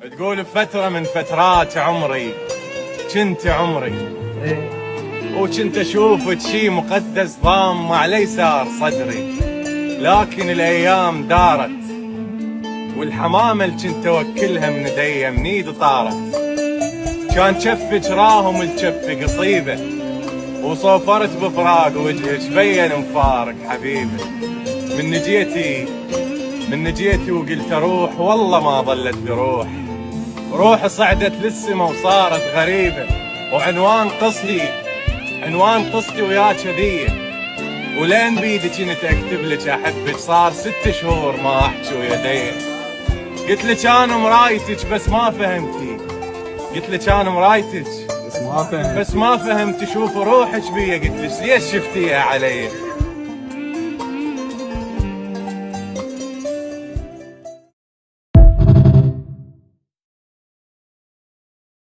تقول بفترة من فترات عمري كنت عمري وكنت اشوفك شي مقدس ضام علي صار صدري، لكن الايام دارت والحمامة اللي كنت اوكلها من ايديا منيد طارت. كان شفك راهم الجف قصيبة وصوفرت بفراق وجهك بين مفارق حبيبي. من نجيتي وقلت اروح والله ما ظلت بروح، روحي صعدت للسما وصارت غريبة. وعنوان قصتي وياك هدية، ولين بيدي كنت اكتب لك احبك صار 6 شهور ما احكي ويدي. قلت لك انا مرايتك بس ما فهمتي، قلت لك انا مرايتك بس ما فهمت شوف روحك بيا. قلت لك ليش شفتيها علي؟